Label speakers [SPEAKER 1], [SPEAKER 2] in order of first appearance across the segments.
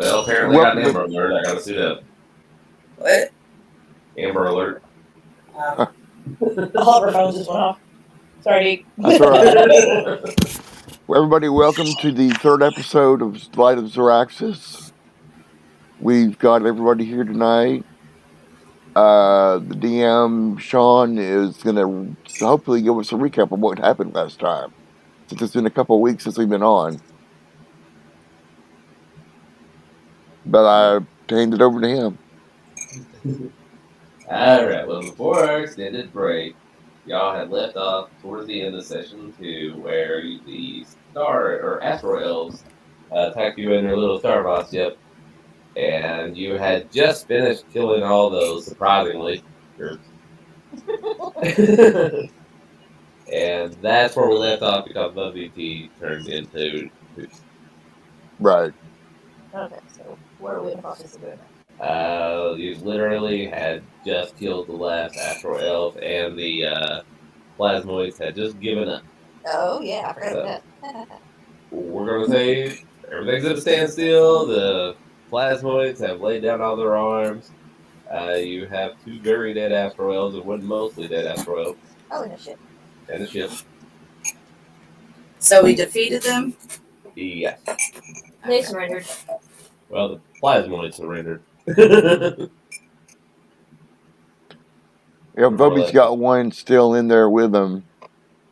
[SPEAKER 1] Well, apparently I got an Amber Alert. I got to suit up.
[SPEAKER 2] What?
[SPEAKER 1] Amber Alert.
[SPEAKER 2] All of our phones just went off. Sorry,
[SPEAKER 3] That's all right. Well, everybody, welcome to the third episode of Light of Xaryxis. We've got everybody here tonight. The DM, Sean, is going to hopefully give us a recap of what happened last time, since it's been a couple of weeks since we've been on. But I hand it over to him.
[SPEAKER 1] Alright, well, before our extended break, y'all had left off towards the end of session 2, where the star or astro elves attacked you in your little star boss ship, and you had just finished killing all those, surprisingly. And that's where we left off because WT turned into Hoots.
[SPEAKER 3] Right.
[SPEAKER 2] Okay, so what are we in the process of doing now?
[SPEAKER 1] You literally had just killed the last astro elf, and the plasmoids had just given up.
[SPEAKER 2] Oh, yeah, I forgot about that.
[SPEAKER 1] We're going to say everything's at a standstill. The plasmoids have laid down all their arms. You have two very dead astro elves, and one mostly dead astro elf.
[SPEAKER 2] Oh, and a ship.
[SPEAKER 1] And a ship.
[SPEAKER 4] So we defeated them?
[SPEAKER 1] Yes.
[SPEAKER 2] They surrendered.
[SPEAKER 1] Well, the plasmoids surrendered.
[SPEAKER 3] Yeah, Bobby's got one still in there with him,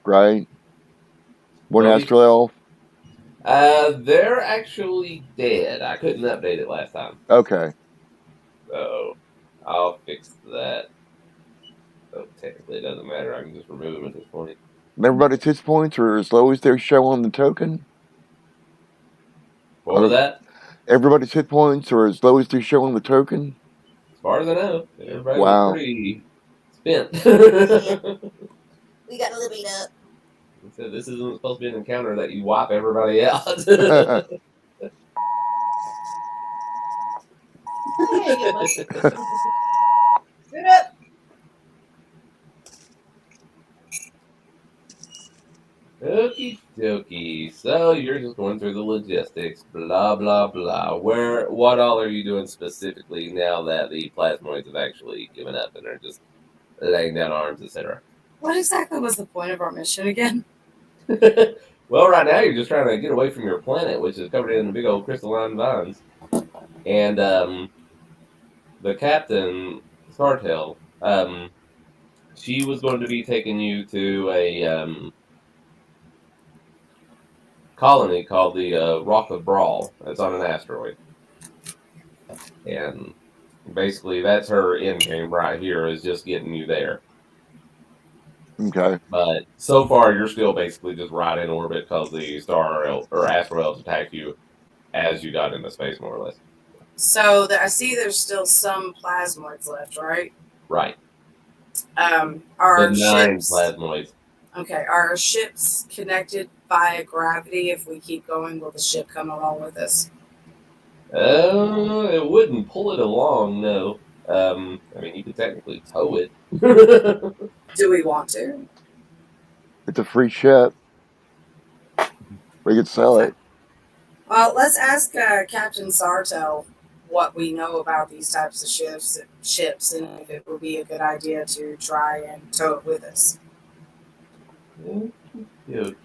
[SPEAKER 3] right? One
[SPEAKER 1] Bobby?
[SPEAKER 3] astral elf.
[SPEAKER 1] They're actually dead. I couldn't update it last time.
[SPEAKER 3] Okay.
[SPEAKER 1] So I'll fix that. So technically it doesn't matter. I can just remove them at this point.
[SPEAKER 3] Everybody's hit points are as low as they show on the token?
[SPEAKER 1] What was that?
[SPEAKER 3] Everybody's hit points are as low as they show on the token?
[SPEAKER 1] As far as I know. Everybody's pretty spent.
[SPEAKER 2] We got a little beat up.
[SPEAKER 1] So this isn't supposed to be an encounter that you wipe everybody out.
[SPEAKER 2] Sit up.
[SPEAKER 1] Okie dokie. So you're just going through the logistics, blah blah blah. What all are you doing specifically now that the plasmoids have actually given up and are just laying down arms, etc.?
[SPEAKER 4] What exactly was the point of our mission again?
[SPEAKER 1] Well, right now you're just trying to get away from your planet, which is covered in big old crystalline vines. And the captain, Sartel, she was going to be taking you to a colony called the Rock of Brawl. That's on an asteroid. And basically that's her end game right here, is just getting you there.
[SPEAKER 3] Okay.
[SPEAKER 1] But so far you're still basically just right in orbit because the astro elves attacked you as you got into space, more or less.
[SPEAKER 4] So I see there's still some plasmoids left, right?
[SPEAKER 1] Right.
[SPEAKER 4] Our
[SPEAKER 1] the 9
[SPEAKER 4] ships,
[SPEAKER 1] plasmoids.
[SPEAKER 4] Okay, are our ships connected by gravity? If we keep going, will the ship come along with us?
[SPEAKER 1] It wouldn't pull it along, no. I mean, you could technically tow it.
[SPEAKER 4] Do we want to?
[SPEAKER 3] It's a free ship. We could sell it.
[SPEAKER 4] Well, let's ask Captain Sartel what we know about these types of ships, and if it would be a good idea to try and tow it with us.
[SPEAKER 1] Okey-dokey.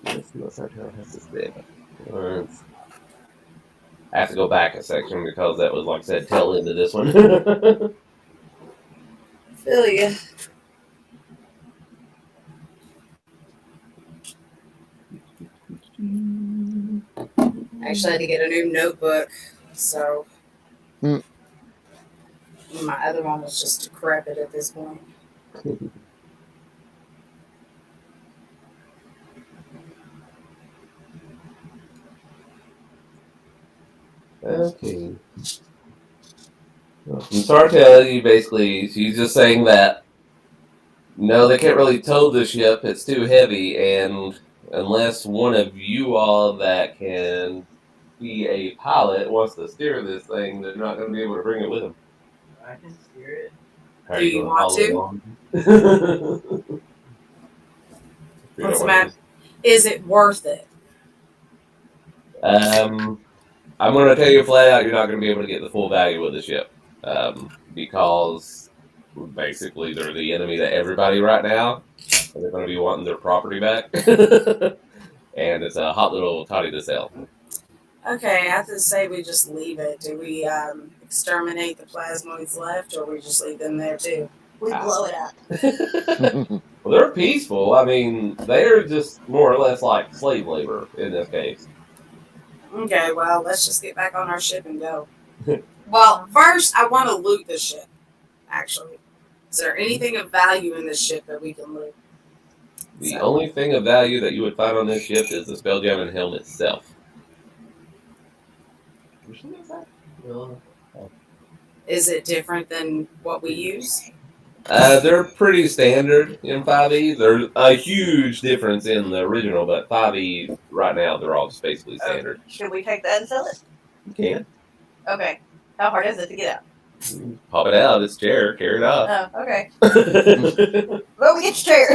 [SPEAKER 1] Let's see what Sartel has to say about it. I have to go back a section because that was, like I said, tail into this one.
[SPEAKER 4] Feel ya. I actually had to get a new notebook, so my other one was just decrepit at this point.
[SPEAKER 1] Okay. Well, from Sartel, she's just saying that no, they can't really tow the ship, it's too heavy, and unless one of you all that can be a pilot wants to steer this thing, they're not going to be able to bring it with them.
[SPEAKER 2] I can steer it.
[SPEAKER 4] Do you want to? What's the matter? Is it worth it?
[SPEAKER 1] I'm going to tell you flat out, you're not going to be able to get the full value of the ship. Because basically they're the enemy to everybody right now. And they're going to be wanting their property back. And it's a hot little toddy to sell.
[SPEAKER 4] Okay, I have to say we just leave it. Do we exterminate the plasmoids left, or we just leave them there too?
[SPEAKER 2] We blow it up.
[SPEAKER 1] Well, they're peaceful. I mean, they're just more or less like slave labor in this case.
[SPEAKER 4] Okay, well, let's just get back on our ship and go. Well, first, I want to loot the ship, actually. Is there anything of value in this ship that we can loot?
[SPEAKER 1] The only thing of value that you would find on this ship is the Spelljamming helm itself.
[SPEAKER 4] Is it different than what we use?
[SPEAKER 1] They're pretty standard in 5e. There's a huge difference in the original, but 5e right now they're all just basically standard.
[SPEAKER 2] Should we take that and sell it?
[SPEAKER 1] You can.
[SPEAKER 2] Okay. How hard is it to get out?
[SPEAKER 1] Pop it out of this chair, carry it off.
[SPEAKER 2] Oh, okay.
[SPEAKER 1] Put
[SPEAKER 2] Well, we get your chair.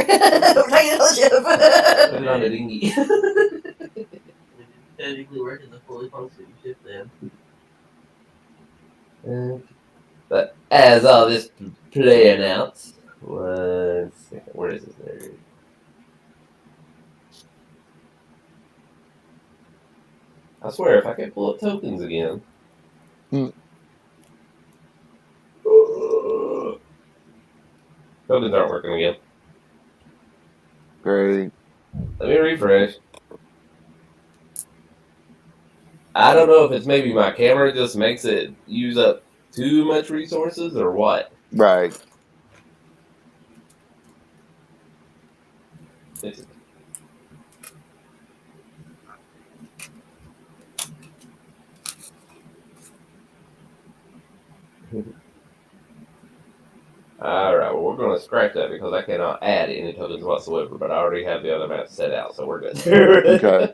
[SPEAKER 2] We're taking it on the ship.
[SPEAKER 1] it on the dinghy.
[SPEAKER 5] Technically work as a fully functioning ship then.
[SPEAKER 1] But as all this play announced, one second, where is this nerd? I swear, if I can pull up tokens again. Tokens aren't working again.
[SPEAKER 3] Great.
[SPEAKER 1] Let me refresh. I don't know if it's maybe my camera just makes it use up too much resources or what.
[SPEAKER 3] Right.
[SPEAKER 1] Alright, well, we're going to scratch that because I cannot add any tokens whatsoever, but I already have the other map set out, so we're good.
[SPEAKER 3] Okay.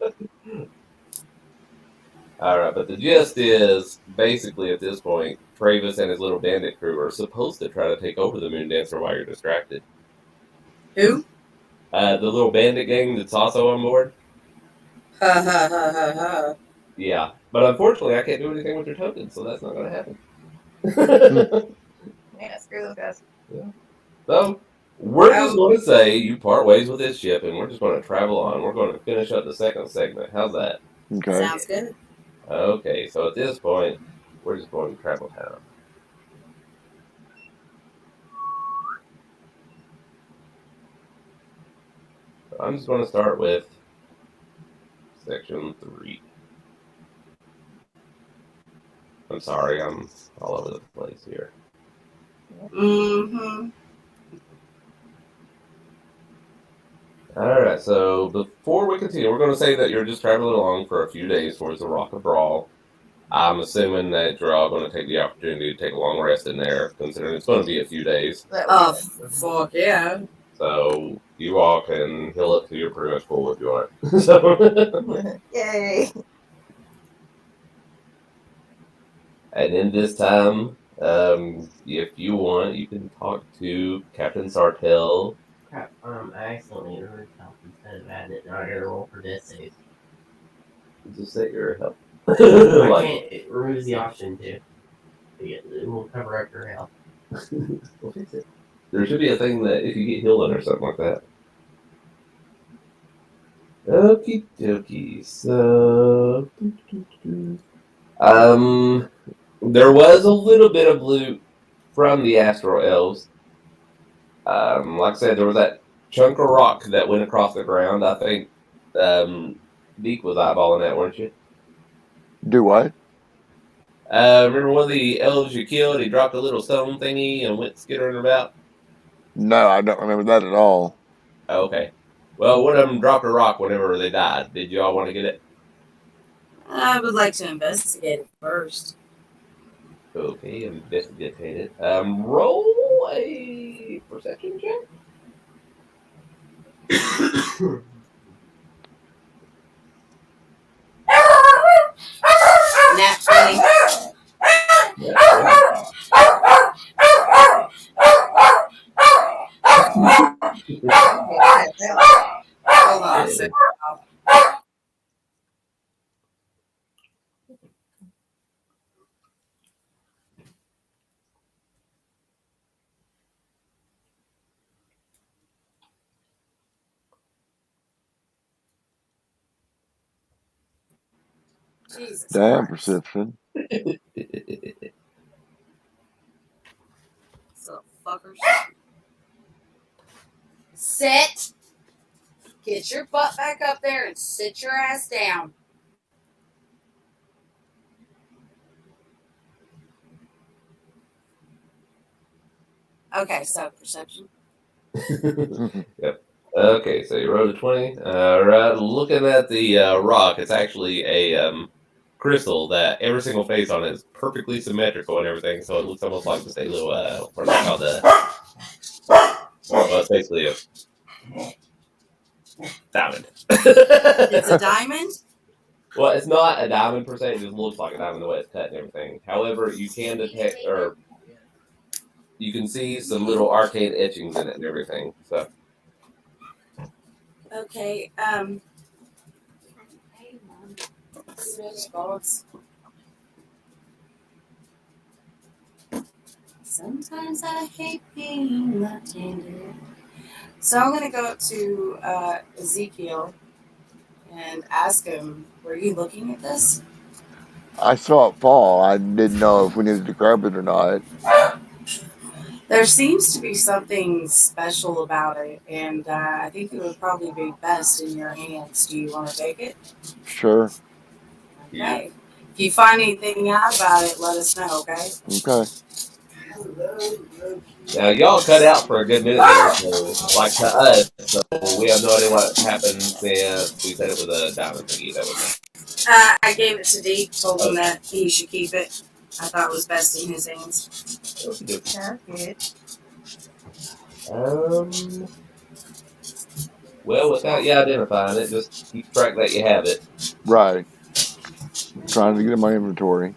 [SPEAKER 1] Alright, but the gist is, basically at this point, Travis and his little bandit crew are supposed to try to take over the Moon Dancer while you're distracted.
[SPEAKER 4] Who?
[SPEAKER 1] The little bandit gang that's also on board?
[SPEAKER 4] Ha ha ha ha ha.
[SPEAKER 1] Yeah, but unfortunately I can't do anything with your tokens, so that's not going to happen.
[SPEAKER 2] Yeah, screw those guys.
[SPEAKER 1] So, we're just going to say you part ways with this ship, and we're just going to travel on. We're going to finish up the second segment. How's that?
[SPEAKER 3] Okay.
[SPEAKER 4] Sounds good.
[SPEAKER 1] Okay, so at this point, we're just going to travel town. So I'm just going to start with section 3. I'm sorry, I'm all over the place here.
[SPEAKER 4] Mm-hmm.
[SPEAKER 1] Alright, so before we continue, we're going to say that you're just traveling along for a few days towards the Rock of Brawl. I'm assuming that you're all going to take the opportunity to take a long rest in there, considering it's going to be a few days.
[SPEAKER 4] Oh, fuck yeah.
[SPEAKER 1] So you all can heal up to your pretty much full if you want. So,
[SPEAKER 2] Yay.
[SPEAKER 1] and in this time, if you want, you can talk to Captain Sartell.
[SPEAKER 5] Crap, I accidentally entered health instead of adding it. Now I gotta roll for death save.
[SPEAKER 1] Just set your health.
[SPEAKER 5] I can't, it removes the option to. It will cover up your health.
[SPEAKER 1] We'll fix it. There should be a thing that if you get healing or something like that. Okie dokie. So, there was a little bit of loot from the Astral Elves. Like I said, there was that chunk of rock that went across the ground. I think Deke was eyeballing that, weren't you?
[SPEAKER 3] Do what?
[SPEAKER 1] Remember one of the elves you killed? He dropped a little stone thingy and went skittering about.
[SPEAKER 3] No, I don't remember that at all.
[SPEAKER 1] Okay. Well, one of them dropped a rock whenever they died. Did you all want to get it?
[SPEAKER 4] I would like to investigate it first.
[SPEAKER 1] Okay, investigate it. Roll a perception check.
[SPEAKER 4] Nat 20. Hold on a second. Jesus
[SPEAKER 3] Damn
[SPEAKER 4] Christ.
[SPEAKER 3] perception.
[SPEAKER 4] So fuckers. Sit. Get your butt back up there and sit your ass down. Okay, so perception.
[SPEAKER 1] Yep. Okay, so you rolled a 20. Alright, looking at the rock, it's actually a crystal that every single face on it is perfectly symmetrical and everything, so it looks almost like just a little, what's it called? Well, it's basically a diamond.
[SPEAKER 4] It's a diamond?
[SPEAKER 1] Well, it's not a diamond per se, it just looks like a diamond the way it's cut and everything. However, you can detect, or you can see some little arcane etchings in it and everything, so.
[SPEAKER 4] Okay, sometimes I hate being left-handed. So I'm going to go up to Ezekiel and ask him, were you looking at this?
[SPEAKER 3] I saw it fall. I didn't know if we needed to grab it or not.
[SPEAKER 4] There seems to be something special about it, and I think it would probably be best in your hands. Do you want to take it?
[SPEAKER 3] Sure.
[SPEAKER 4] Okay. If you find anything out about it, let us know, okay?
[SPEAKER 3] Okay.
[SPEAKER 1] Now, y'all cut out for a good minute there, so, like to us, so we have no idea what happened since we said it was a diamond thingy that was.
[SPEAKER 4] I gave it to Deke, told him that he should keep it. I thought it was best in his hands.
[SPEAKER 1] Well, without you identifying it, just keep track that you have it.
[SPEAKER 3] Right. Trying to get in my inventory.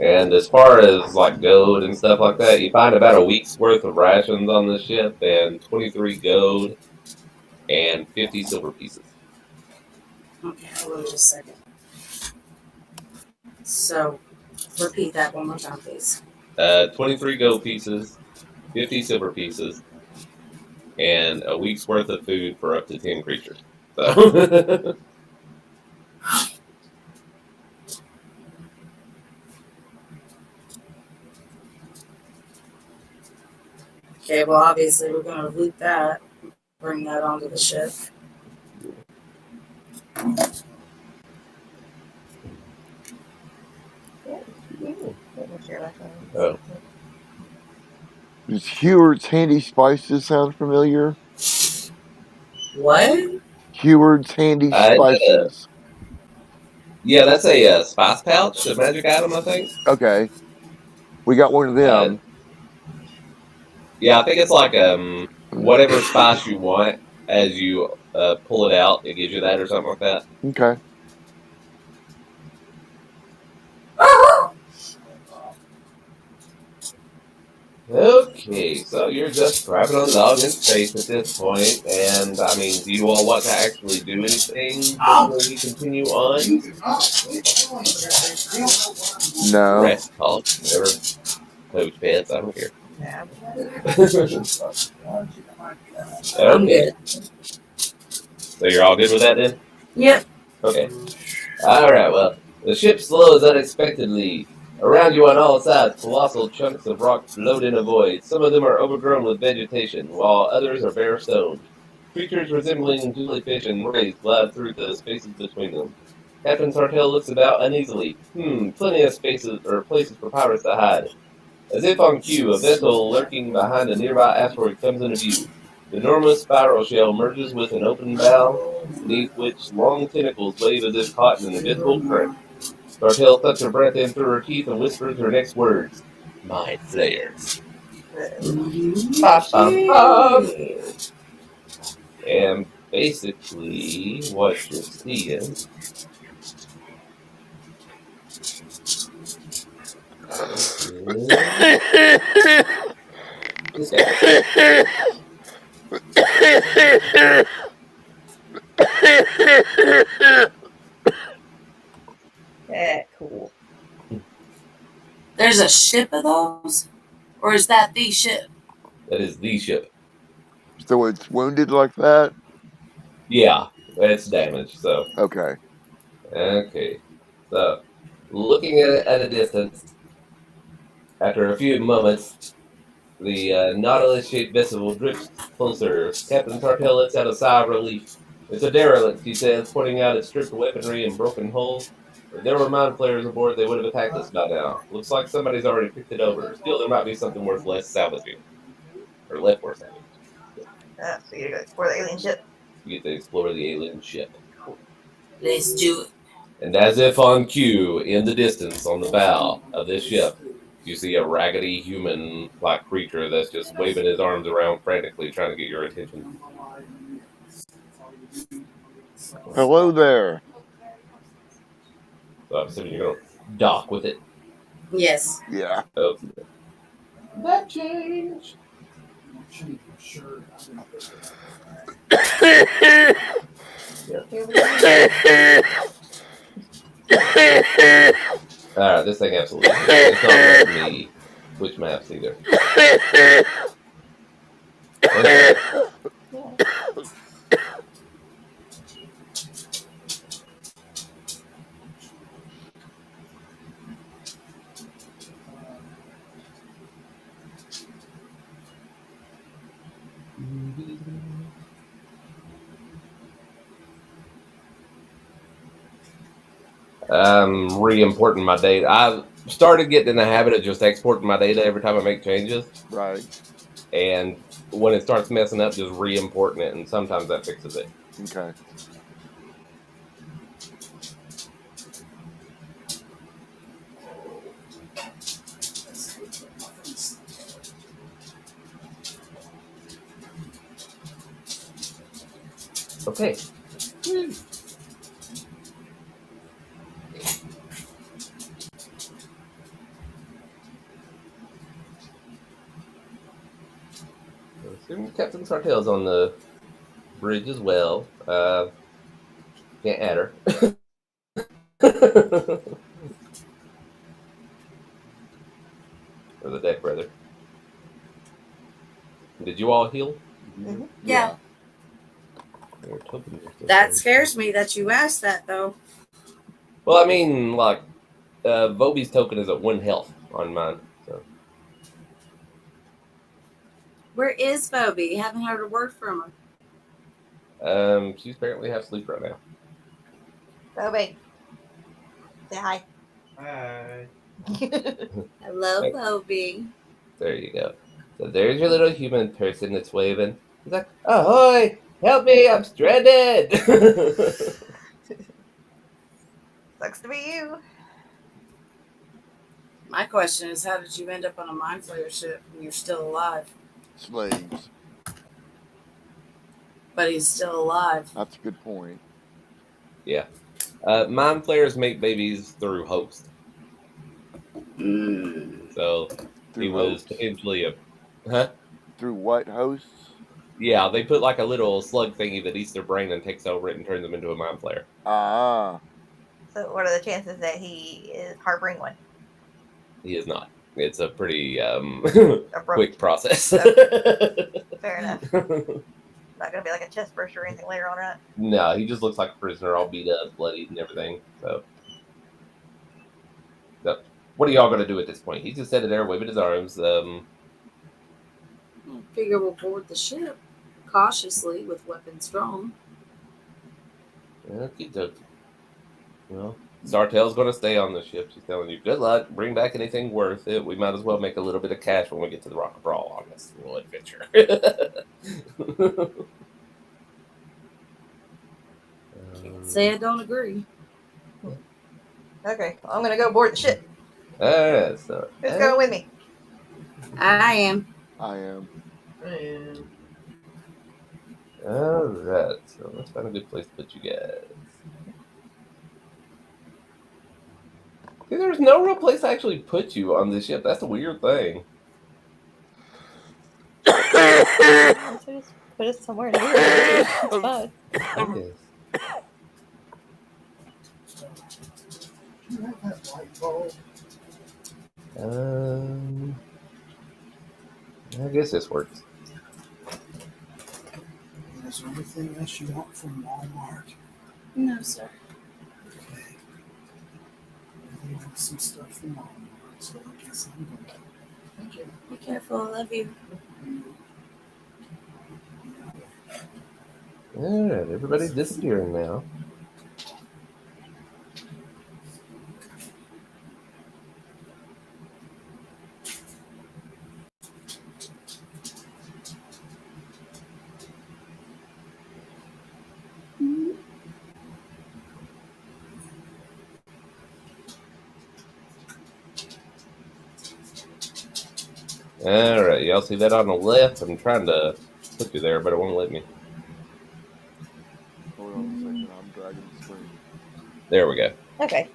[SPEAKER 1] And as far as like gold and stuff like that, you find about a week's worth of rations on the ship, and 23 gold and 50 silver pieces.
[SPEAKER 4] Okay, hold on just a second. So, repeat that one more time, please.
[SPEAKER 1] 23 gold pieces, 50 silver pieces, and a week's worth of food for up to 10 creatures. So.
[SPEAKER 4] Okay, well, obviously, we're going to loot that, bring that onto the ship.
[SPEAKER 1] Oh.
[SPEAKER 3] Does Heward's Handy Spices sound familiar?
[SPEAKER 4] What?
[SPEAKER 3] Heward's Handy Spices.
[SPEAKER 1] Yeah, that's a spice pouch, a magic item, I think.
[SPEAKER 3] Okay. We got one of them.
[SPEAKER 1] Yeah, I think it's like whatever spice you want. As you pull it out, it gives you that or something like that.
[SPEAKER 3] Okay.
[SPEAKER 1] Okay, so you're just grabbing on the dog in space at this point, and I mean, do you all want to actually do anything before we continue on?
[SPEAKER 3] No.
[SPEAKER 1] Rest, talk, whatever. Coach pets, I don't care. Okay. So you're all good with that then?
[SPEAKER 4] Yep.
[SPEAKER 1] Okay. Alright, well, the ship slows unexpectedly. Around you on all sides, colossal chunks of rock float in a void. Some of them are overgrown with vegetation, while others are bare stone. Creatures resembling jellyfish and rays glide through the spaces between them. Captain Sartell looks about uneasily. Plenty of spaces or places for pirates to hide. As if on cue, a vessel lurking behind a nearby asteroid comes into view. The enormous spiral shell merges with an open bow, beneath which long tentacles wave as if caught in an invisible current. Sartell sucks her breath in through her teeth and whispers her next words. Mind flayers. And basically, what you're seeing this guy.
[SPEAKER 2] Yeah, cool.
[SPEAKER 4] There's a ship of those? Or is that the ship?
[SPEAKER 1] That is the ship.
[SPEAKER 3] So it's wounded like that?
[SPEAKER 1] Yeah, it's damaged. So
[SPEAKER 3] Okay.
[SPEAKER 1] okay. So looking at it at a distance, after a few moments, the Nautilus-shaped vessel drifts closer. Captain Tartel lets out a sigh of relief. It's a derelict, he says, pointing out its stripped weaponry and broken hull. If there were mind flayers aboard, they would have attacked us by now. Looks like somebody's already picked it over. Still, there might be something worth less salvaging. Or less worth salvaging.
[SPEAKER 2] So you gotta go explore the alien ship.
[SPEAKER 1] You get to explore the alien ship.
[SPEAKER 4] Let's do it.
[SPEAKER 1] And as if on cue, in the distance on the bow of this ship, you see a raggedy human-like creature that's just waving his arms around frantically, trying to get your attention.
[SPEAKER 3] Hello there.
[SPEAKER 1] So I'm assuming you're going to dock with it.
[SPEAKER 4] Yes.
[SPEAKER 3] Yeah.
[SPEAKER 1] Oh. That changed. Alright, this thing absolutely. It's not letting me switch maps either. Okay. I'm re-importing my data. I started getting in the habit of just exporting my data every time I make changes.
[SPEAKER 3] Right.
[SPEAKER 1] And when it starts messing up, just re-importing it, and sometimes that fixes it.
[SPEAKER 3] Okay.
[SPEAKER 1] Okay. I assume Captain Sartell's on the bridge as well. Can't add her. Or the deck, brother. Did you all heal?
[SPEAKER 2] Mhm.
[SPEAKER 4] Yeah.
[SPEAKER 1] Your tokens are still
[SPEAKER 4] That
[SPEAKER 1] showing.
[SPEAKER 4] scares me that you asked that, though.
[SPEAKER 1] Well, I mean, like, Voby's token is at 1 health on mine. So
[SPEAKER 4] Where is Phoebe? Haven't heard a word from her.
[SPEAKER 1] she's apparently half asleep right now.
[SPEAKER 2] Phoebe. Say hi.
[SPEAKER 5] Hi.
[SPEAKER 4] Hello,
[SPEAKER 1] Hey.
[SPEAKER 4] Phoebe.
[SPEAKER 1] There you go. So there's your little human person that's waving. He's like, ahoy! Help me! I'm stranded!
[SPEAKER 2] Sucks to be you.
[SPEAKER 4] My question is, how did you end up on a mind flayer ship and you're still alive?
[SPEAKER 3] Slaves.
[SPEAKER 4] But he's still alive.
[SPEAKER 3] That's a good point.
[SPEAKER 1] Yeah. Mind flayers make babies through host. So he
[SPEAKER 3] Through
[SPEAKER 1] was
[SPEAKER 3] hosts?
[SPEAKER 1] potentially a. Huh?
[SPEAKER 3] Through what hosts?
[SPEAKER 1] Yeah, they put like a little slug thingy that eats their brain and takes over it and turns them into a mind flayer.
[SPEAKER 3] Ah.
[SPEAKER 2] So what are the chances that he is harboring one?
[SPEAKER 1] He is not. It's a pretty
[SPEAKER 2] Abrupt.
[SPEAKER 1] quick process.
[SPEAKER 2] Fair enough. Not gonna be like a chest burster or anything later on, right?
[SPEAKER 1] No, he just looks like a prisoner, all beat up, bloodied, and everything. So what are y'all gonna do at this point? He's just sitting there waving his arms.
[SPEAKER 4] I figure we'll board the ship cautiously with weapons drawn.
[SPEAKER 1] Okie dokie. Well, Sartell's gonna stay on the ship. She's telling you, good luck. Bring back anything worth it. We might as well make a little bit of cash when we get to the Rock of Brawl on this little adventure.
[SPEAKER 4] Say I don't agree.
[SPEAKER 2] Okay, well, I'm gonna go board the ship.
[SPEAKER 1] Alright, so
[SPEAKER 2] Who's going with me?
[SPEAKER 4] I am.
[SPEAKER 3] I am.
[SPEAKER 5] And
[SPEAKER 1] alright, so let's find a good place to put you guys. See, there's no real place to actually put you on this ship. That's a weird thing.
[SPEAKER 2] So just put us somewhere new. It's fine.
[SPEAKER 1] Yes. I guess this works.
[SPEAKER 6] Is there anything else you want from Walmart?
[SPEAKER 4] No, sir.
[SPEAKER 6] Okay. I want some stuff from Walmart, so I guess I'm going to. Thank you.
[SPEAKER 4] Be careful. I love you.
[SPEAKER 1] All right, everybody's disappearing now. All right, y'all see that on the left? I'm trying to put you there, but it won't let me.
[SPEAKER 3] Hold on a second. I'm dragging the screen.
[SPEAKER 1] There we go.
[SPEAKER 2] Okay.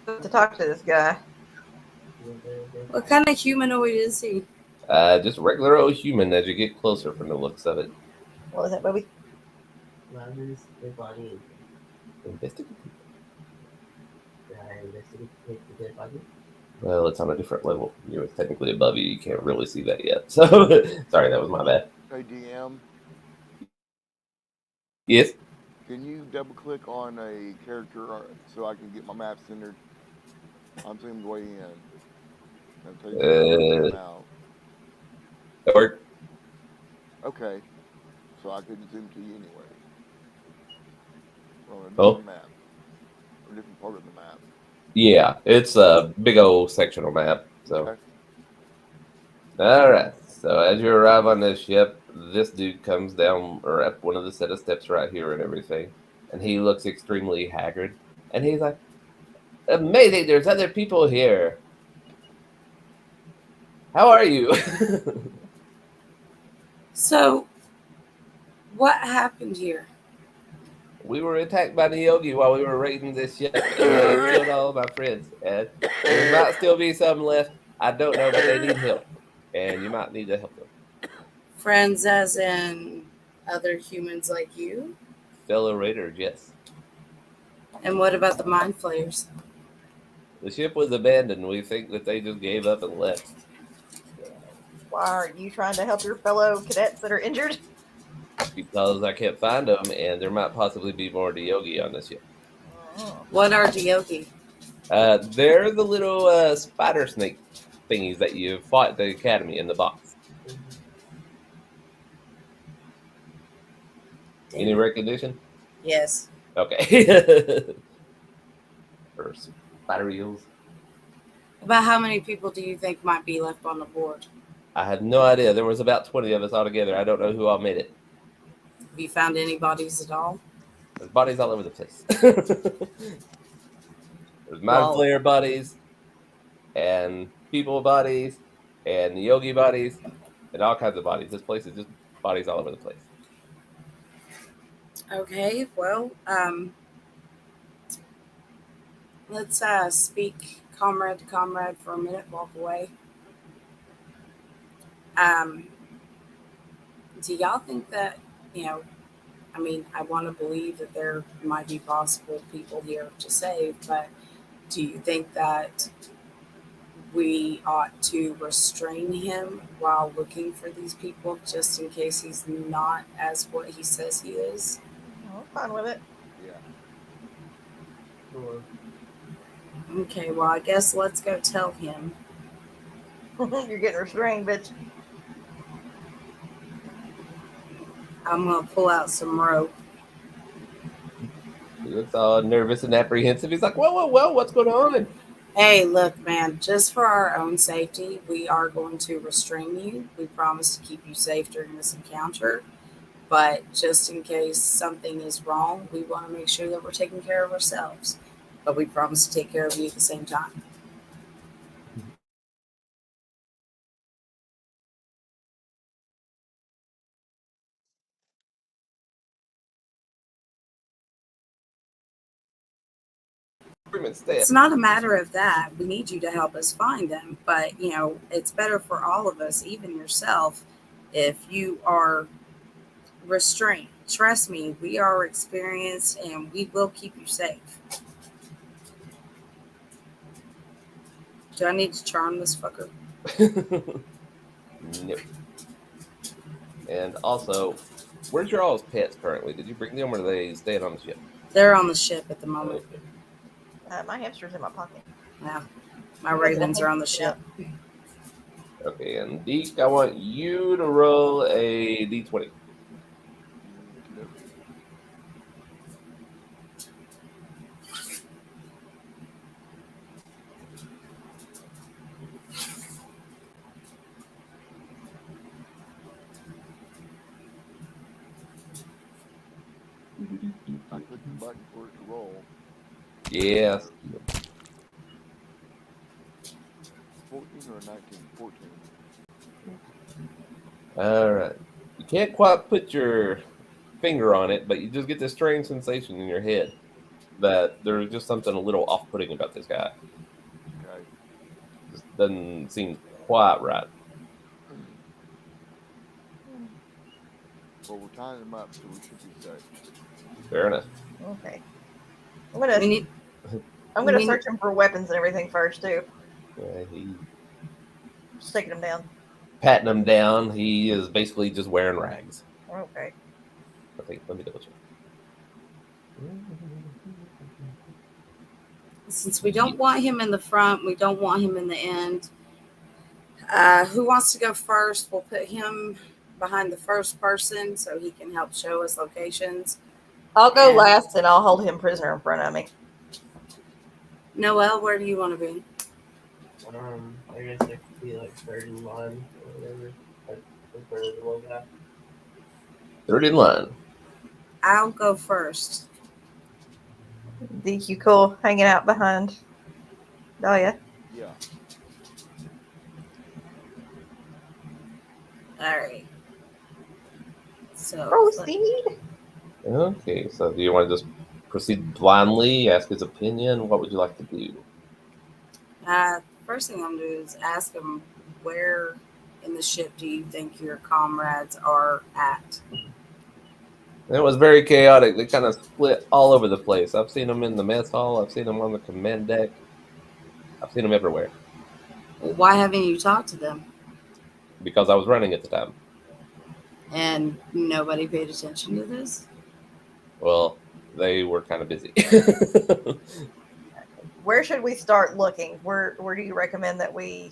[SPEAKER 2] To talk to this guy.
[SPEAKER 4] What kind of humanoid is he?
[SPEAKER 1] Just a regular old human as you get closer from the looks of it.
[SPEAKER 2] What was that, Bobby?
[SPEAKER 5] Lavenders, dead body.
[SPEAKER 1] Investigate.
[SPEAKER 5] Did I investigate the dead body?
[SPEAKER 1] Well, it's on a different level. You're technically above you. You can't really see that yet. So, sorry, that was my bad.
[SPEAKER 3] Hey, DM,
[SPEAKER 1] Yes?
[SPEAKER 3] can you double click on a character so I can get my map centered? I'm zoomed way in. That takes me out.
[SPEAKER 1] That worked?
[SPEAKER 3] Okay. So I couldn't zoom to you anyway. We're on a
[SPEAKER 1] Oh.
[SPEAKER 3] different map. Or a different part of the map.
[SPEAKER 1] Yeah, it's a big old sectional map. So,
[SPEAKER 3] Okay.
[SPEAKER 1] all right. So as you arrive on this ship, this dude comes down or up one of the set of steps right here and everything, and he looks extremely haggard, and he's like, "Amazing! There's other people here. How are you?"
[SPEAKER 4] So, what happened here?
[SPEAKER 1] We were attacked by the Yogi while we were raiding this ship, and they killed all of my friends. And there might still be some left. I don't know, but they need help, and you might need to help them.
[SPEAKER 4] Friends, as in other humans like you?
[SPEAKER 1] Fellow raiders, yes.
[SPEAKER 4] And what about the mind flayers?
[SPEAKER 1] The ship was abandoned. We think that they just gave up and left.
[SPEAKER 2] Why are you trying to help your fellow cadets that are injured?
[SPEAKER 1] Because I can't find them, and there might possibly be more Yogi on this ship.
[SPEAKER 4] What are Diogi?
[SPEAKER 1] They're the little spider snake thingies that you fought at the academy in the box. Any recognition?
[SPEAKER 4] Yes.
[SPEAKER 1] Okay. Or spider eels.
[SPEAKER 4] About how many people do you think might be left on the board?
[SPEAKER 1] I have no idea. There was about 20 of us all together. I don't know who all made it.
[SPEAKER 4] Have you found any bodies at all?
[SPEAKER 1] There's bodies all over the place. There's mind flayer bodies, and people bodies, and yogi bodies, and all kinds of bodies. This place is just bodies all over the place.
[SPEAKER 4] Okay, well, let's speak comrade to comrade for a minute, walk away. Do y'all think that, I want to believe that there might be possible people here to save, but do you think that we ought to restrain him while looking for these people just in case he's not as what he says he is?
[SPEAKER 2] I'm fine with it.
[SPEAKER 3] Yeah.
[SPEAKER 5] Sure.
[SPEAKER 4] Okay, well, I guess let's go tell him.
[SPEAKER 2] You're getting restrained, bitch.
[SPEAKER 4] I'm going to pull out some rope.
[SPEAKER 1] He looks all nervous and apprehensive. He's like, whoa, what's going on?
[SPEAKER 4] Hey, look, man, just for our own safety, we are going to restrain you. We promise to keep you safe during this encounter. But just in case something is wrong, we want to make sure that we're taking care of ourselves. But we promise to take care of you at the same time. It's not a matter of that. We need you to help us find them. But, it's better for all of us, even yourself, if you are restrained. Trust me, we are experienced and we will keep you safe. Do I need to charm this fucker?
[SPEAKER 1] Nope. And also, where's your all's pets currently? Did you bring them, or are they staying on the ship?
[SPEAKER 4] They're on the ship at the moment.
[SPEAKER 1] Okay.
[SPEAKER 2] My hamster's in my pocket.
[SPEAKER 4] Yeah. My ravens are on the ship.
[SPEAKER 1] Okay, and Deke, I want you to roll a d20.
[SPEAKER 3] I clicked the button for it to roll.
[SPEAKER 1] Yes.
[SPEAKER 3] 14 or 19? 14.
[SPEAKER 1] All right. You can't quite put your finger on it, but you just get this strange sensation in your head that there's just something a little off-putting about this guy.
[SPEAKER 3] Okay.
[SPEAKER 1] Just doesn't seem quite right.
[SPEAKER 3] Well, we're tying him up, so we should be safe.
[SPEAKER 1] Fair enough.
[SPEAKER 2] Okay.
[SPEAKER 4] We
[SPEAKER 2] I'm
[SPEAKER 4] need,
[SPEAKER 2] gonna
[SPEAKER 4] we-
[SPEAKER 2] search him for weapons and everything first too.
[SPEAKER 1] Yeah, he's
[SPEAKER 2] Just taking him down.
[SPEAKER 1] patting him down. He is basically just wearing rags.
[SPEAKER 2] Okay.
[SPEAKER 1] I think. Let me double check.
[SPEAKER 4] since we don't want him in the front, we don't want him in the end. Who wants to go first? We'll put him behind the first person so he can help show us locations.
[SPEAKER 2] I'll go
[SPEAKER 4] And-
[SPEAKER 2] last and I'll hold him prisoner in front of me.
[SPEAKER 4] Noelle, where do you want to be?
[SPEAKER 5] I guess I could be like third in line or whatever. Like, in front of the one guy.
[SPEAKER 1] Third in line.
[SPEAKER 4] I'll go first.
[SPEAKER 2] DQ cool hanging out behind. Oh yeah.
[SPEAKER 3] Yeah.
[SPEAKER 4] All right. So
[SPEAKER 2] Proceed.
[SPEAKER 1] Okay, so do you want to just proceed blindly, ask his opinion? What would you like to do?
[SPEAKER 4] first thing I'm gonna do is ask him, where in the ship do you think your comrades are at?
[SPEAKER 1] It was very chaotic. They kind of split all over the place. I've seen them in the mess hall. I've seen them on the command deck. I've seen them everywhere
[SPEAKER 4] Why haven't you talked to them?
[SPEAKER 1] because I was running at the time.
[SPEAKER 4] And nobody paid attention to this?
[SPEAKER 1] Well, they were kind of busy.
[SPEAKER 2] Where should we start looking? Where do you recommend that we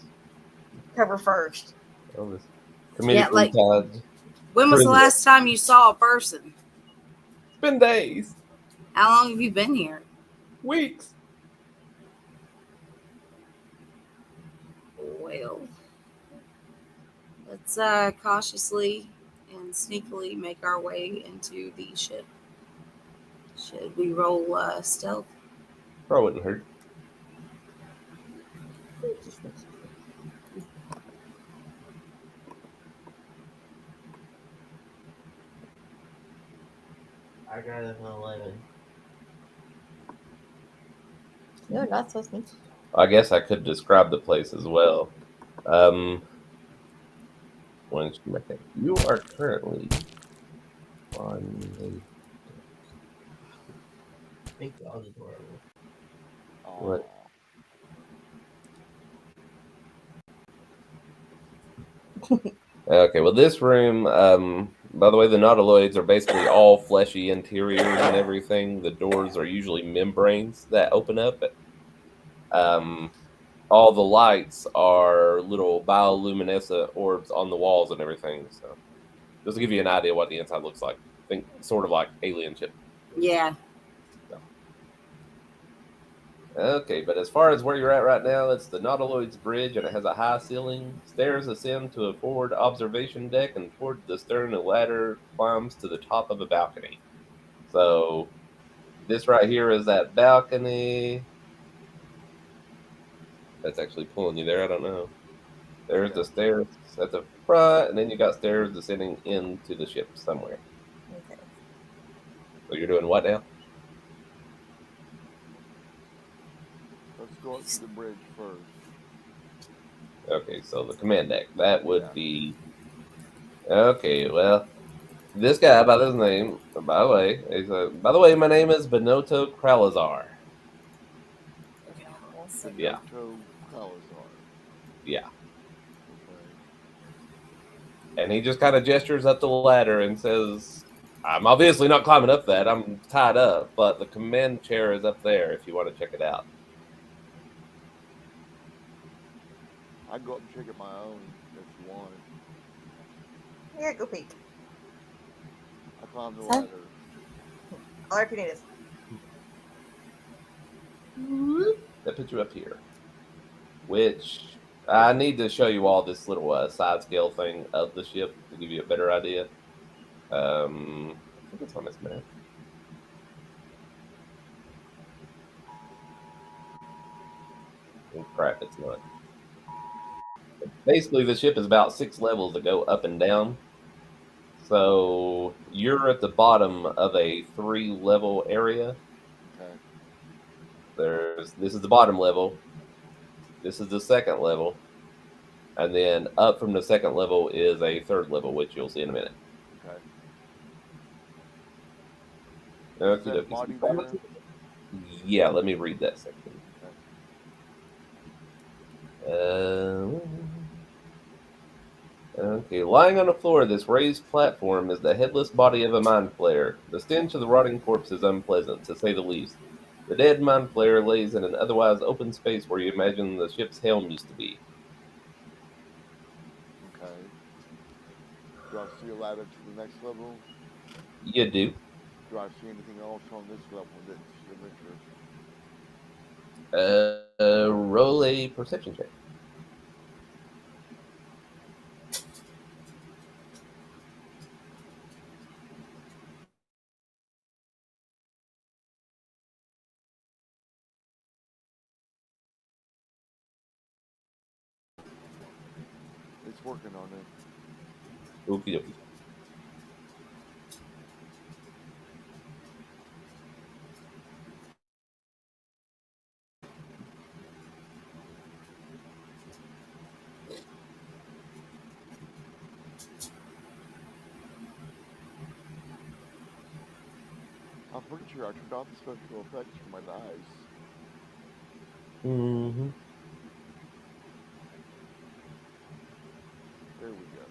[SPEAKER 2] cover first?
[SPEAKER 1] Comedic
[SPEAKER 4] like-
[SPEAKER 1] retard.
[SPEAKER 4] When was the
[SPEAKER 1] Prison.
[SPEAKER 4] last time you saw a person?
[SPEAKER 1] It's been days,
[SPEAKER 4] How long have you been here?
[SPEAKER 1] weeks.
[SPEAKER 4] Well, let's cautiously and sneakily make our way into the ship. Should we roll stealth?
[SPEAKER 1] Probably wouldn't hurt.
[SPEAKER 5] I got an 11.
[SPEAKER 2] No, not so sneaky.
[SPEAKER 1] I guess I could describe the place as well. You are currently on the
[SPEAKER 5] I think the auditorium.
[SPEAKER 1] What? Okay, well, this room, by the way, the nautiloids are basically all fleshy interiors and everything. The doors are usually membranes that open up. All the lights are little bioluminescent orbs on the walls and everything. So, just to give you an idea what the inside looks like, think sort of like alien ship.
[SPEAKER 4] Yeah.
[SPEAKER 1] Okay, but as far as where you're at right now, it's the Nautiloid's bridge, and it has a high ceiling. Stairs ascend to a forward observation deck, and toward the stern, a ladder climbs to the top of a balcony. So, this right here is that balcony. That's actually pulling you there. I don't know. There's the stairs at the front, and then you got stairs descending into the ship somewhere.
[SPEAKER 2] Okay.
[SPEAKER 1] So you're doing what now?
[SPEAKER 3] Let's go up to the bridge first.
[SPEAKER 1] Okay, so the command deck. That would be... Okay, well, this guy by this name, by the way, my name is Benotto Kralazar. Yeah.
[SPEAKER 3] Benotto Salazar.
[SPEAKER 1] Yeah.
[SPEAKER 3] Okay.
[SPEAKER 1] And he just kind of gestures up the ladder and says, I'm obviously not climbing up that. I'm tied up, but the command chair is up there if you want to check it out.
[SPEAKER 3] I can go up and check it my own if you want.
[SPEAKER 2] Yeah, go peek.
[SPEAKER 3] I climb the
[SPEAKER 4] Huh?
[SPEAKER 3] ladder.
[SPEAKER 2] All right, Panitas.
[SPEAKER 1] That puts you up here. Which I need to show you all this little side scale thing of the ship to give you a better idea. I think it's on this map. Oh, crap, it's not. Basically, the ship is about 6 levels that go up and down. So you're at the bottom of a 3-level area.
[SPEAKER 3] Okay.
[SPEAKER 1] This is the bottom level. This is the second level. And then up from the second level is a 3rd level, which you'll see in a minute.
[SPEAKER 3] Okay. Is
[SPEAKER 1] Okie
[SPEAKER 3] that
[SPEAKER 1] dokie.
[SPEAKER 3] body there?
[SPEAKER 1] Yeah, let me read that section.
[SPEAKER 3] Okay.
[SPEAKER 1] Okay, lying on the floor of this raised platform is the headless body of a mind flayer. The stench of the rotting corpse is unpleasant, to say the least. The dead mind flayer lays in an otherwise open space where you imagine the ship's helm used to be.
[SPEAKER 3] Okay. Do I see a ladder to the next level?
[SPEAKER 1] You do.
[SPEAKER 3] Do I see anything else on this level that's of interest?
[SPEAKER 1] Roll a perception check.
[SPEAKER 3] It's working on it.
[SPEAKER 1] Okie dokie.
[SPEAKER 3] I'm pretty sure I turned off the special effects for my dice.
[SPEAKER 1] Mm-hmm.
[SPEAKER 3] There we go.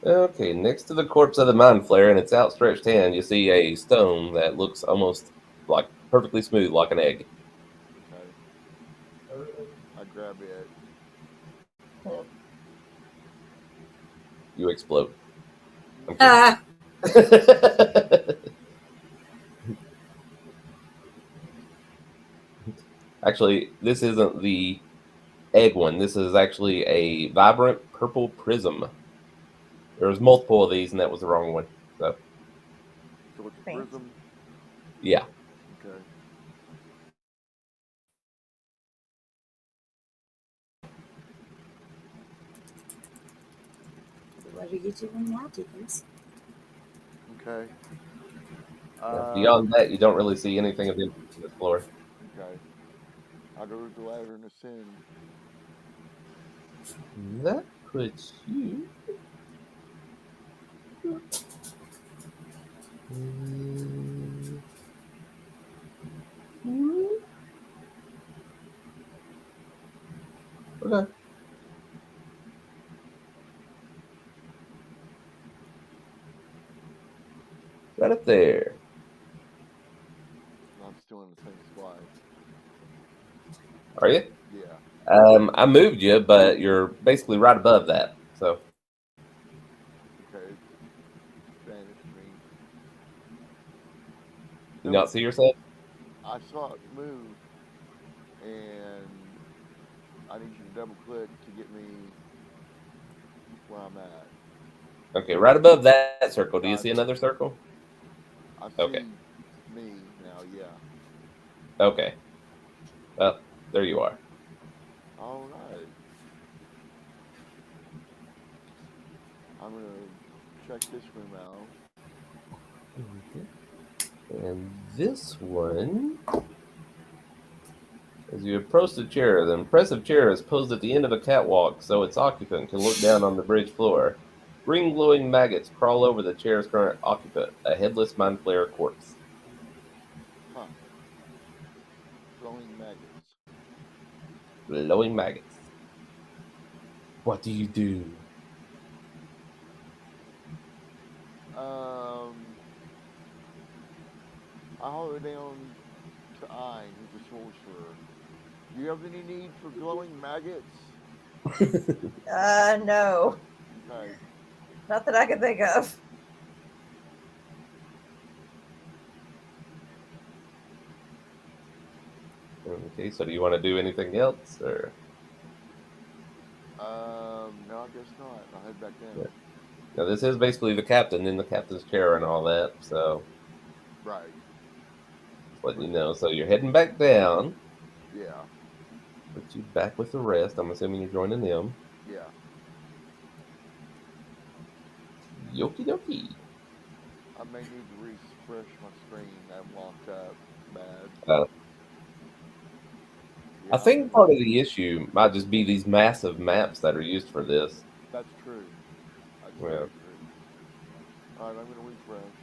[SPEAKER 1] Okay, next to the corpse of the mind flayer and its outstretched hand, you see a stone that looks almost like perfectly smooth, like an egg.
[SPEAKER 3] Okay. I grab it.
[SPEAKER 1] You explode. I'm
[SPEAKER 4] Ah,
[SPEAKER 1] kidding. Actually, this isn't the egg one. This is actually a vibrant purple prism. There was multiple of these, and that was the wrong one. So,
[SPEAKER 3] So it's a
[SPEAKER 2] Thanks.
[SPEAKER 3] prism.
[SPEAKER 1] yeah.
[SPEAKER 3] Okay.
[SPEAKER 4] what are you doing now, Deacons?
[SPEAKER 3] Okay.
[SPEAKER 1] Beyond that, you don't really see anything of interest on this floor.
[SPEAKER 3] Okay. I go to the ladder and ascend.
[SPEAKER 1] That puts you. Okay. Right up there.
[SPEAKER 3] I'm still in the same spot.
[SPEAKER 1] Are you?
[SPEAKER 3] Yeah.
[SPEAKER 1] I moved you, but you're basically right above that. So,
[SPEAKER 3] Okay. Vanished me.
[SPEAKER 1] you not see yourself?
[SPEAKER 3] I saw it move, and I need you to double click to get me where I'm at.
[SPEAKER 1] Okay, right above that circle. Do you see another circle?
[SPEAKER 3] I see
[SPEAKER 1] Okay.
[SPEAKER 3] me now, yeah.
[SPEAKER 1] Okay. Well, there you are.
[SPEAKER 3] All right. I'm going to check this room out.
[SPEAKER 1] And this one, as you approach the chair, the impressive chair is posed at the end of a catwalk so its occupant can look down on the bridge floor. Green glowing maggots crawl over the chair's current occupant, a headless mind flayer corpse.
[SPEAKER 3] Huh. Glowing maggots.
[SPEAKER 1] Glowing maggots. What do you do?
[SPEAKER 3] I holler down to Ein, who's a sorcerer. Do you have any need for glowing maggots?
[SPEAKER 2] No,
[SPEAKER 3] Okay.
[SPEAKER 2] not that I can think of.
[SPEAKER 1] Okay, so do you want to do anything else, or
[SPEAKER 3] No, I guess not. I'll head back
[SPEAKER 1] yeah.
[SPEAKER 3] down.
[SPEAKER 1] Now this is basically the captain in the captain's chair and all that, so
[SPEAKER 3] Right.
[SPEAKER 1] just letting you know. So you're heading back down.
[SPEAKER 3] Yeah.
[SPEAKER 1] Put you back with the rest. I'm assuming you're joining them.
[SPEAKER 3] Yeah.
[SPEAKER 1] Yoki dokie.
[SPEAKER 3] I may need to refresh my screen. I'm locked up bad.
[SPEAKER 1] Uh, I
[SPEAKER 3] Yeah, I'm
[SPEAKER 1] think
[SPEAKER 3] gonna.
[SPEAKER 1] part of the issue might just be these massive maps that are used for this.
[SPEAKER 3] That's true. That's
[SPEAKER 1] Yeah.
[SPEAKER 3] very true. All right, I'm gonna refresh.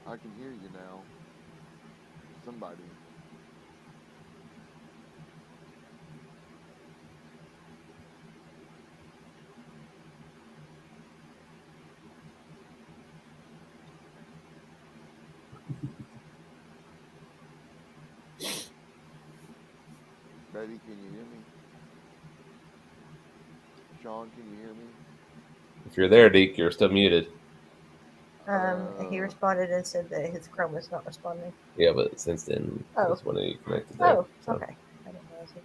[SPEAKER 3] I can hear you now. Somebody. Betty, can you hear me? Sean, can you hear me?
[SPEAKER 1] If you're there, Deke, you're still muted.
[SPEAKER 2] He responded and said that his Chrome was not responding.
[SPEAKER 1] Yeah, but since then,
[SPEAKER 2] Oh.
[SPEAKER 1] that's when you connected there.
[SPEAKER 2] Oh,
[SPEAKER 1] so.
[SPEAKER 2] okay. I didn't realize it.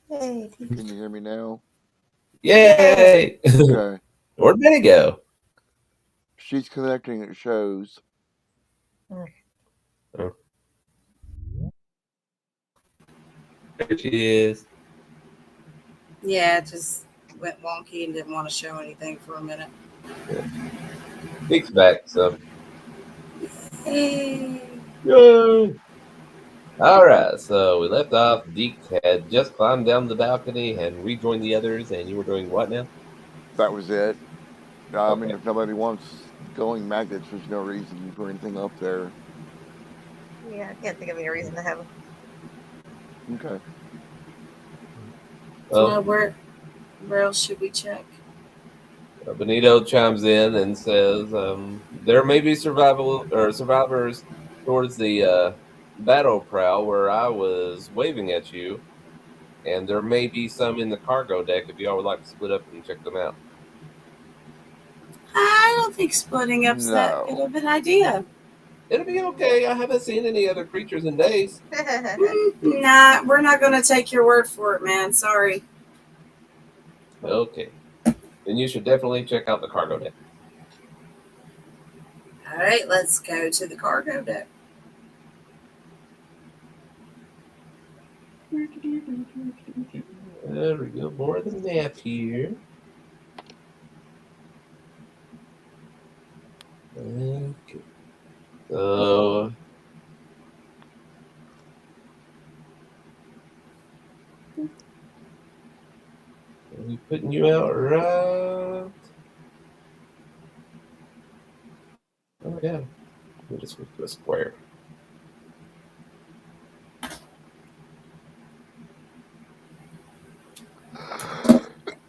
[SPEAKER 2] Hey,
[SPEAKER 3] Can you hear me now?
[SPEAKER 1] Yay!
[SPEAKER 3] Okay.
[SPEAKER 1] Where'd Betty go?
[SPEAKER 3] She's connecting, it shows.
[SPEAKER 1] Oh. There she is.
[SPEAKER 4] Yeah, it just went wonky and didn't want to show anything for a minute.
[SPEAKER 1] Deke's back, so.
[SPEAKER 4] Hey.
[SPEAKER 1] Yay! Alright, so we left off. Deke had just climbed down the balcony and rejoined the others, and you were doing what now?
[SPEAKER 3] That was it. I
[SPEAKER 1] Okay.
[SPEAKER 3] mean, if nobody wants glowing magnets, there's no reason for anything up there.
[SPEAKER 2] yeah, I can't think of any reason to have them.
[SPEAKER 3] Okay.
[SPEAKER 1] Well,
[SPEAKER 4] Where else should we check?
[SPEAKER 1] Benito chimes in and says there may be survivors towards the battle prow where I was waving at you, and there may be some in the cargo deck if y'all would like to split up and check them out.
[SPEAKER 4] I don't think splitting up's that good of an idea.
[SPEAKER 1] It'll be okay. I haven't seen any other creatures in days.
[SPEAKER 4] Nah, we're not going to take your word for it, man. Sorry.
[SPEAKER 1] Okay. Then you should definitely check out the cargo deck.
[SPEAKER 4] All right, let's go to the cargo deck.
[SPEAKER 1] There we go. More of the map here. Okay. So we putting you out right. Oh yeah. We'll just move to a square.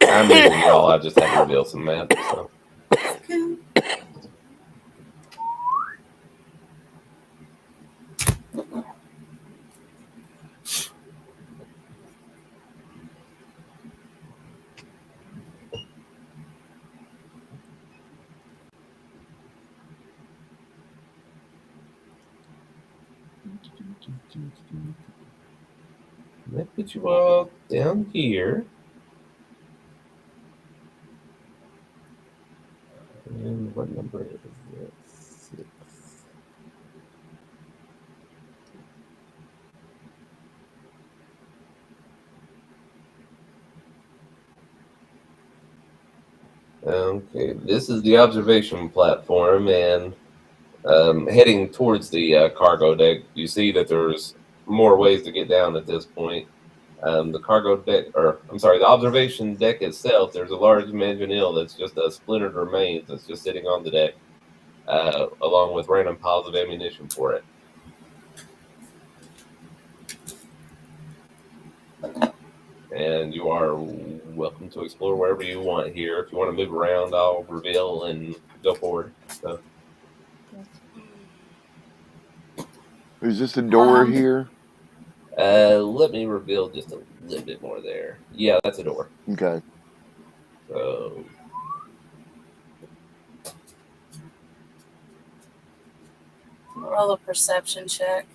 [SPEAKER 1] I'm muting y'all. I just had to reveal some maps. So.
[SPEAKER 4] Okay.
[SPEAKER 1] Let's put you all down here. And what number is it? 6. Okay, this is the observation platform, and heading towards the cargo deck, you see that there's more ways to get down at this point. The cargo deck, or I'm sorry, the observation deck itself, there's a large mangonel that's just a splintered remains that's just sitting on the deck, along with random piles of ammunition for it. And you are welcome to explore wherever you want here. If you want to move around, I'll reveal and go forward. So,
[SPEAKER 3] Is this a door
[SPEAKER 4] Um,
[SPEAKER 3] here?
[SPEAKER 1] let me reveal just a little bit more there. Yeah, that's a door.
[SPEAKER 3] Okay.
[SPEAKER 1] So,
[SPEAKER 4] roll a perception check.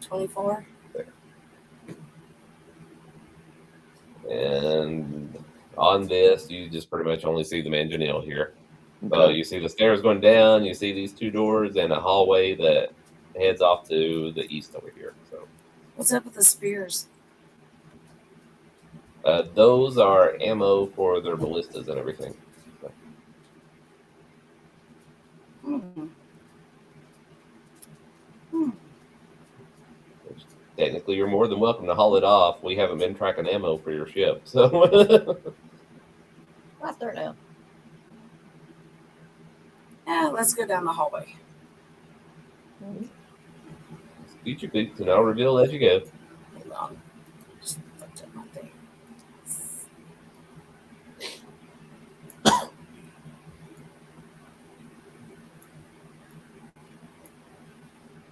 [SPEAKER 4] 24.
[SPEAKER 1] and on this, you just pretty much only see the mangonel here. So
[SPEAKER 3] Okay.
[SPEAKER 1] you see the stairs going down, you see these 2 doors, and a hallway that heads off to the east over here. So
[SPEAKER 4] What's up with the spears?
[SPEAKER 1] those are ammo for their ballistas and everything. So,
[SPEAKER 4] Hmm.
[SPEAKER 1] which technically, you're more than welcome to haul it off. We haven't been tracking ammo for your ship, so
[SPEAKER 2] Right there now.
[SPEAKER 4] Yeah, let's go down the hallway.
[SPEAKER 1] eat your boots, and I'll reveal as you go.
[SPEAKER 4] Hold on. Just fucked up my thing.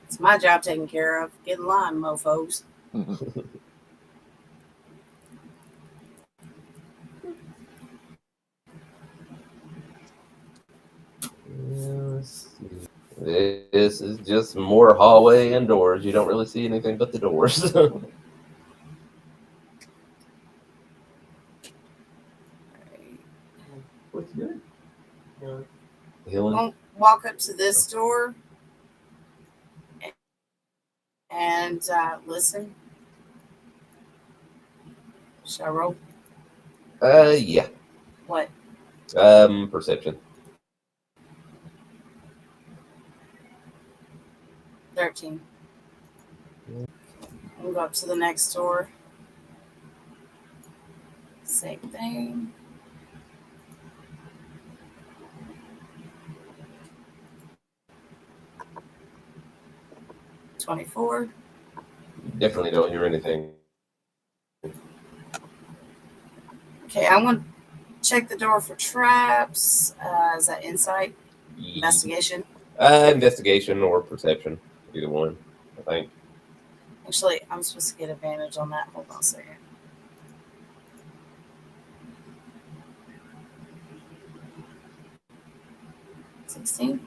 [SPEAKER 4] It's my job taken care of. Get in line, mofos.
[SPEAKER 1] Let's see. This is just more hallway and doors. You don't really see anything but the doors.
[SPEAKER 5] What's good? Yeah.
[SPEAKER 1] Healing.
[SPEAKER 4] Won't walk up to this door and listen. Shall I roll?
[SPEAKER 1] Yeah.
[SPEAKER 4] What?
[SPEAKER 1] Perception.
[SPEAKER 4] 13. We'll go up to the next door. Same thing. $24.
[SPEAKER 1] Definitely don't hear anything.
[SPEAKER 4] Okay, I want to check the door for traps. Is that insight? Investigation?
[SPEAKER 1] Investigation or perception. Either one, I think.
[SPEAKER 4] Actually, I'm supposed to get advantage on that. Hold on a second. $16.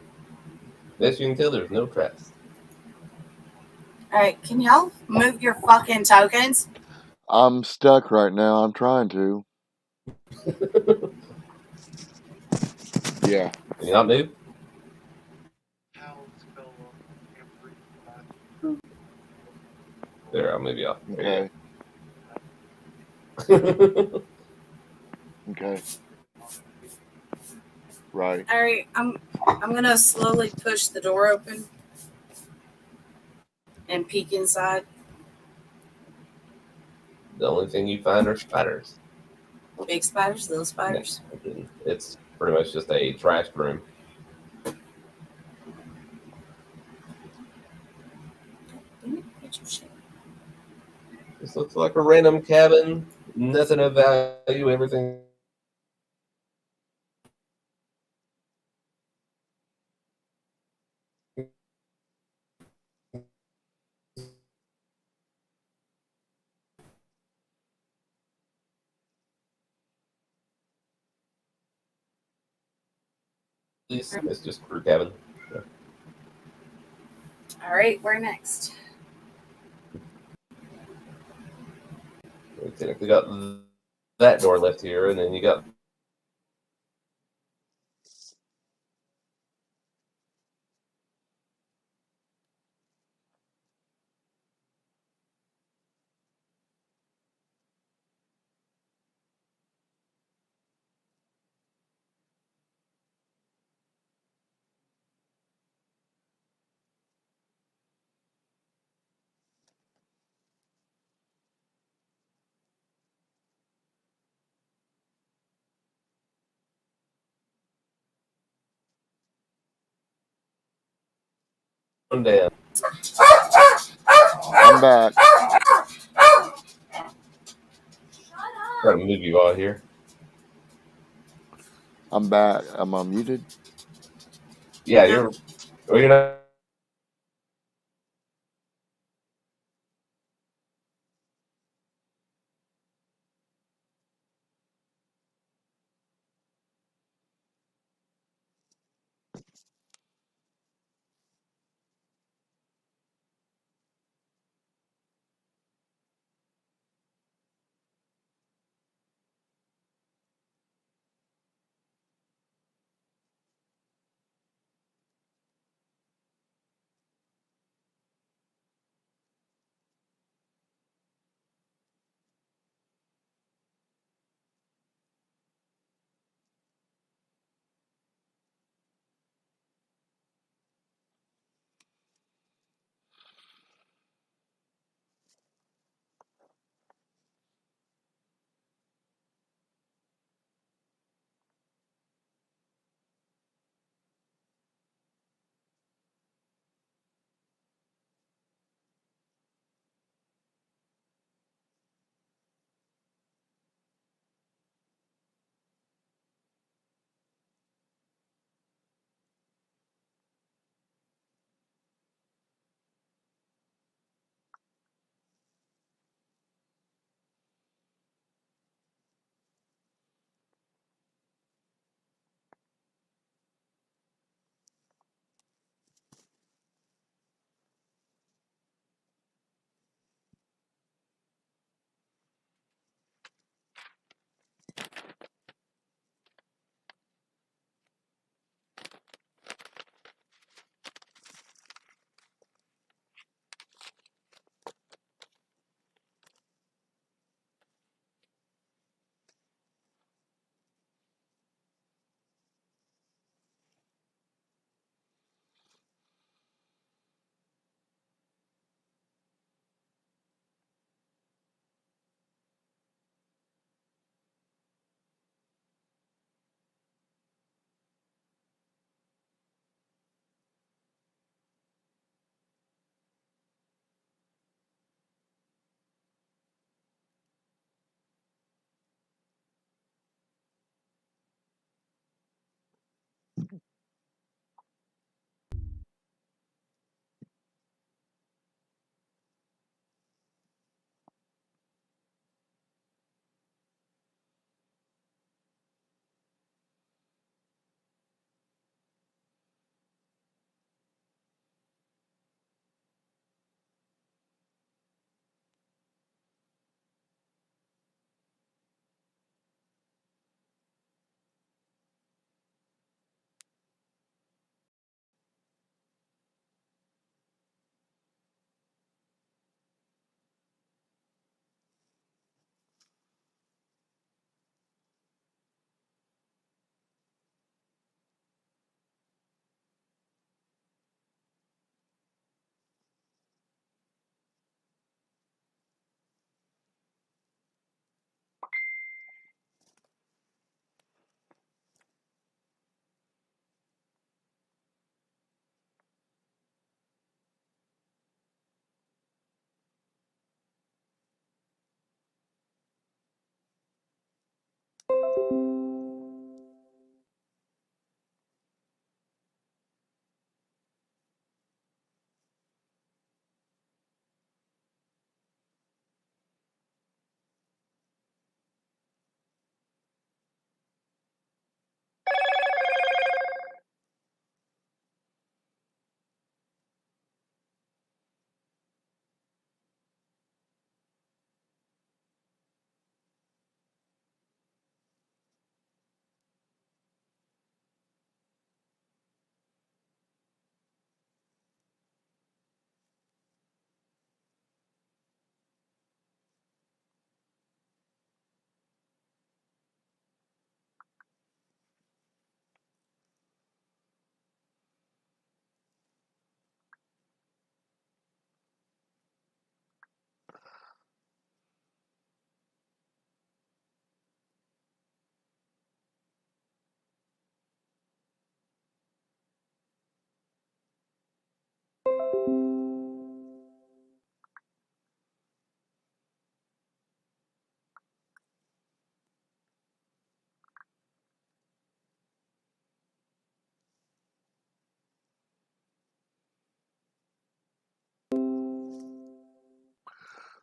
[SPEAKER 1] Best you can tell, there's no traps.
[SPEAKER 4] All right, can y'all move your fucking tokens?
[SPEAKER 3] I'm stuck right now. I'm trying to. Yeah.
[SPEAKER 1] Can you not move? There, I'll move you off. There
[SPEAKER 3] Okay.
[SPEAKER 1] you go.
[SPEAKER 3] Okay. Right.
[SPEAKER 4] All right, I'm gonna slowly push the door open and peek inside.
[SPEAKER 1] The only thing you find are spiders.
[SPEAKER 4] Big spiders, little spiders.
[SPEAKER 1] It's pretty much just a trash room. This looks like a random cabin. Nothing of value. Everything. It's just crew cabin.
[SPEAKER 4] All right, where next?
[SPEAKER 1] We technically got that door left here, and then you got one down.
[SPEAKER 3] I'm back.
[SPEAKER 1] Trying to move you out here.
[SPEAKER 3] I'm back. I'm unmuted.
[SPEAKER 1] Yeah,
[SPEAKER 4] No.
[SPEAKER 1] you're not.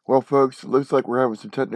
[SPEAKER 3] Well, folks, it looks like we're having some technical